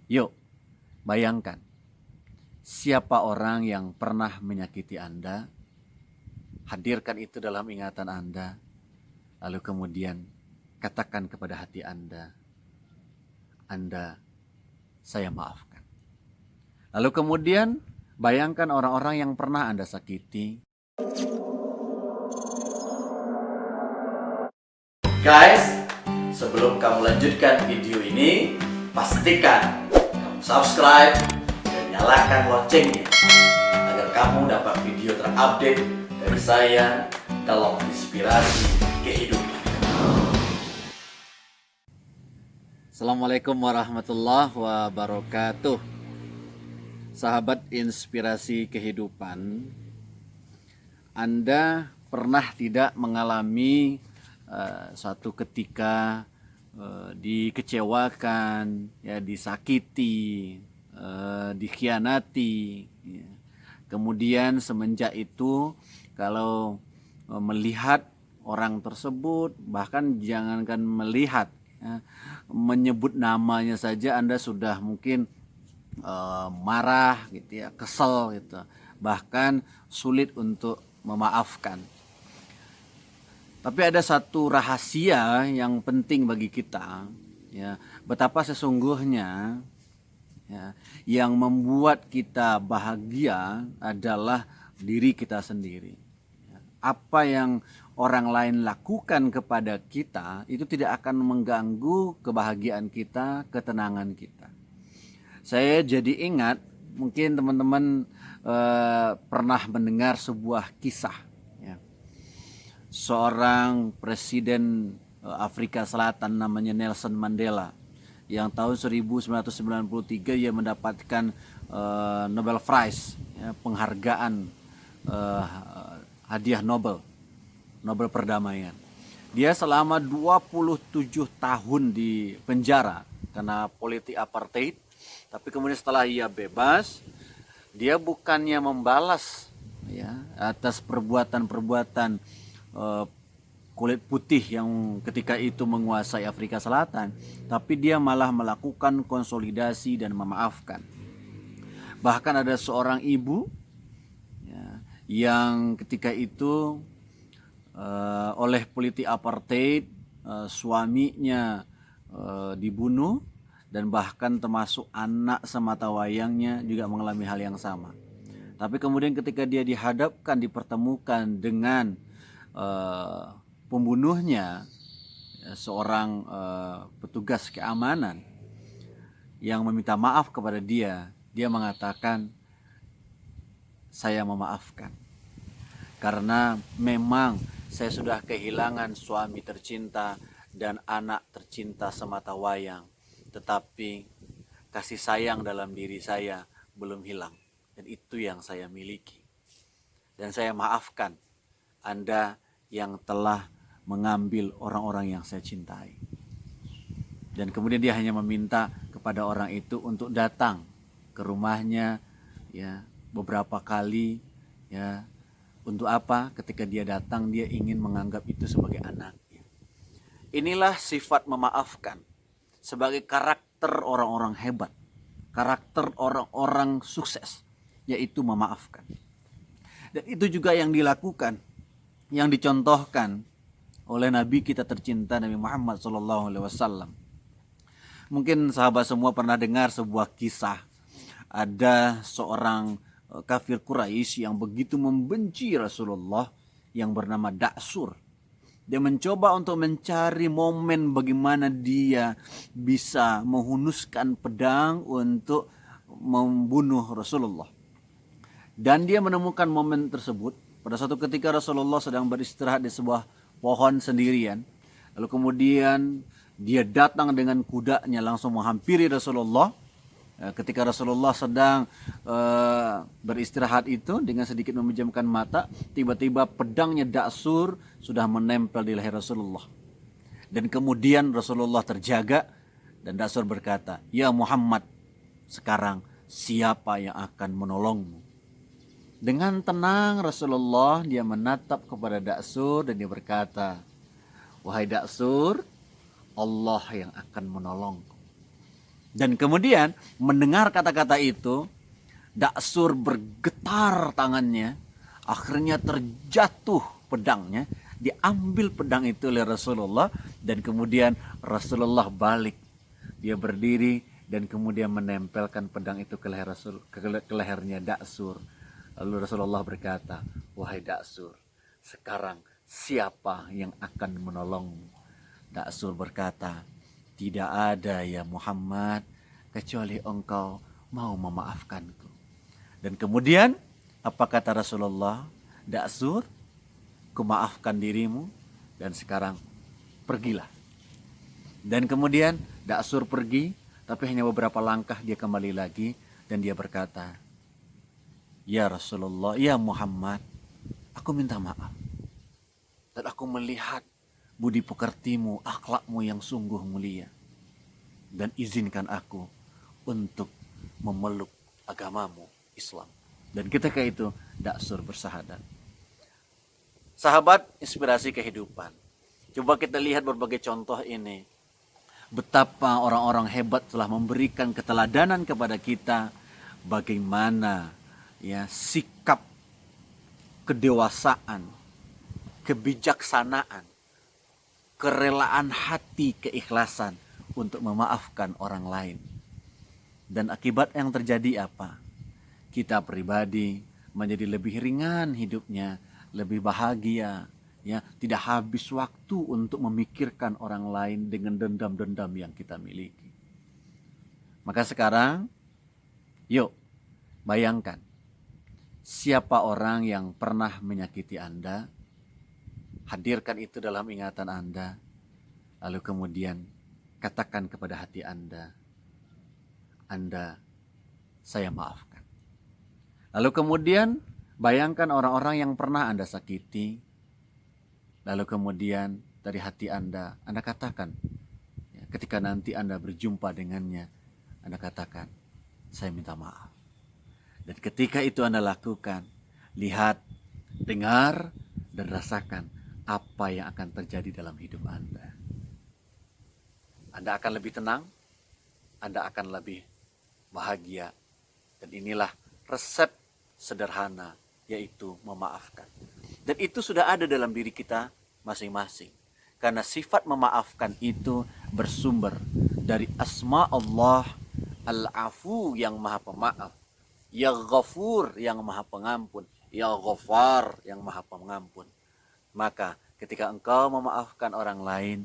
Yuk, bayangkan siapa orang yang pernah menyakiti Anda, hadirkan itu dalam ingatan Anda, lalu kemudian katakan kepada hati Anda, saya maafkan. Lalu kemudian bayangkan orang-orang yang pernah Anda sakiti. Guys, sebelum kamu lanjutkan video ini, pastikan kamu subscribe dan nyalakan loncengnya agar kamu dapat video terupdate dari saya dalam inspirasi kehidupan. Assalamualaikum warahmatullahi wabarakatuh. Sahabat inspirasi kehidupan, Anda pernah tidak mengalami suatu ketika dikecewakan, ya, disakiti, dikhianati, ya. Kemudian semenjak itu kalau melihat orang tersebut, bahkan jangankan melihat, ya, menyebut namanya saja Anda sudah mungkin marah gitu ya, kesel gitu, bahkan sulit untuk memaafkan. Tapi ada satu rahasia yang penting bagi kita, ya, betapa sesungguhnya, ya, yang membuat kita bahagia adalah diri kita sendiri. Apa yang orang lain lakukan kepada kita itu tidak akan mengganggu kebahagiaan kita, ketenangan kita. Saya jadi ingat, mungkin teman-teman pernah mendengar sebuah kisah, ya. Seorang presiden Afrika Selatan namanya Nelson Mandela, yang tahun 1993 ia mendapatkan Nobel Prize, ya, penghargaan, hadiah Nobel perdamaian. Dia selama 27 tahun di penjara karena politik apartheid. Tapi kemudian setelah ia bebas, dia bukannya membalas, ya, atas perbuatan-perbuatan kulit putih yang ketika itu menguasai Afrika Selatan, tapi dia malah melakukan konsolidasi dan memaafkan. Bahkan ada seorang ibu, ya, yang ketika itu oleh politik apartheid suaminya dibunuh, dan bahkan termasuk anak semata wayangnya juga mengalami hal yang sama. Tapi kemudian ketika dia dihadapkan, dipertemukan dengan pembunuhnya, seorang petugas keamanan yang meminta maaf kepada dia, dia mengatakan, saya memaafkan karena memang saya sudah kehilangan suami tercinta dan anak tercinta semata wayang, tetapi kasih sayang dalam diri saya belum hilang, dan itu yang saya miliki. Dan saya maafkan Anda yang telah mengambil orang-orang yang saya cintai. Dan kemudian dia hanya meminta kepada orang itu untuk datang ke rumahnya, ya, beberapa kali, ya. Untuk apa? Ketika dia datang, dia ingin menganggap itu sebagai anaknya. Inilah sifat memaafkan sebagai karakter orang-orang hebat, karakter orang-orang sukses, yaitu memaafkan. Dan itu juga yang dilakukan, yang dicontohkan oleh Nabi kita tercinta, Nabi Muhammad SAW. Mungkin sahabat semua pernah dengar sebuah kisah. Ada seorang kafir Quraisy yang begitu membenci Rasulullah, yang bernama Da'sur. Dia mencoba untuk mencari momen bagaimana dia bisa menghunuskan pedang untuk membunuh Rasulullah. Dan dia menemukan momen tersebut pada suatu ketika Rasulullah sedang beristirahat di sebuah pohon sendirian. Lalu kemudian dia datang dengan kudanya langsung menghampiri Rasulullah. Ketika Rasulullah sedang beristirahat itu, dengan sedikit memejamkan mata, tiba-tiba pedangnya Da'sur sudah menempel di leher Rasulullah. Dan kemudian Rasulullah terjaga, dan Da'sur berkata, "Ya Muhammad, sekarang siapa yang akan menolongmu?" Dengan tenang Rasulullah dia menatap kepada Da'sur dan dia berkata, "Wahai Da'sur, Allah yang akan menolongku." Dan kemudian mendengar kata-kata itu, Daksur bergetar tangannya, akhirnya terjatuh pedangnya, diambil pedang itu oleh Rasulullah, dan kemudian Rasulullah balik. Dia berdiri dan kemudian menempelkan pedang itu ke lehernya Daksur. Lalu Rasulullah berkata, "Wahai Daksur, sekarang siapa yang akan menolongmu?" Daksur berkata, "Tidak ada ya Muhammad, kecuali engkau mau memaafkanku." Dan kemudian apa kata Rasulullah? "Daksur, kumaafkan dirimu dan sekarang pergilah." Dan kemudian Daksur pergi, tapi hanya beberapa langkah dia kembali lagi dan dia berkata, "Ya Rasulullah, ya Muhammad, aku minta maaf. Dan aku melihat budi pekertimu, akhlakmu yang sungguh mulia. Dan izinkan aku untuk memeluk agamamu, Islam." Dan ketika itu Daksur bersahadat. Sahabat, inspirasi kehidupan. Coba kita lihat berbagai contoh ini. Betapa orang-orang hebat telah memberikan keteladanan kepada kita. Bagaimana ya sikap kedewasaan, kebijaksanaan, kerelaan hati, keikhlasan untuk memaafkan orang lain. Dan akibat yang terjadi apa? Kita pribadi menjadi lebih ringan hidupnya, lebih bahagia, ya, tidak habis waktu untuk memikirkan orang lain dengan dendam-dendam yang kita miliki. Maka sekarang, yuk bayangkan siapa orang yang pernah menyakiti Anda, hadirkan itu dalam ingatan Anda, lalu kemudian katakan kepada hati Anda, saya maafkan. Lalu kemudian bayangkan orang-orang yang pernah Anda sakiti, lalu kemudian dari hati Anda katakan, ya, ketika nanti Anda berjumpa dengannya, Anda katakan, saya minta maaf. Dan ketika itu Anda lakukan, lihat, dengar, dan rasakan apa yang akan terjadi dalam hidup Anda. Anda akan lebih tenang, Anda akan lebih bahagia. Dan inilah resep sederhana, yaitu memaafkan. Dan itu sudah ada dalam diri kita masing-masing. Karena sifat memaafkan itu bersumber dari asma Allah, Al-Afu yang maha pemaaf, Ya Ghafur yang maha pengampun, Ya Ghafar yang maha pengampun. Maka ketika engkau memaafkan orang lain,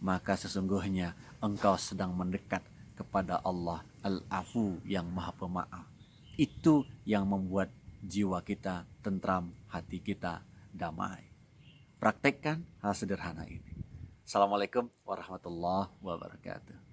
maka sesungguhnya engkau sedang mendekat kepada Allah Al-Afu yang maha pemaaf. Itu yang membuat jiwa kita tentram, hati kita damai. Praktekkan hal sederhana ini. Assalamualaikum warahmatullahi wabarakatuh.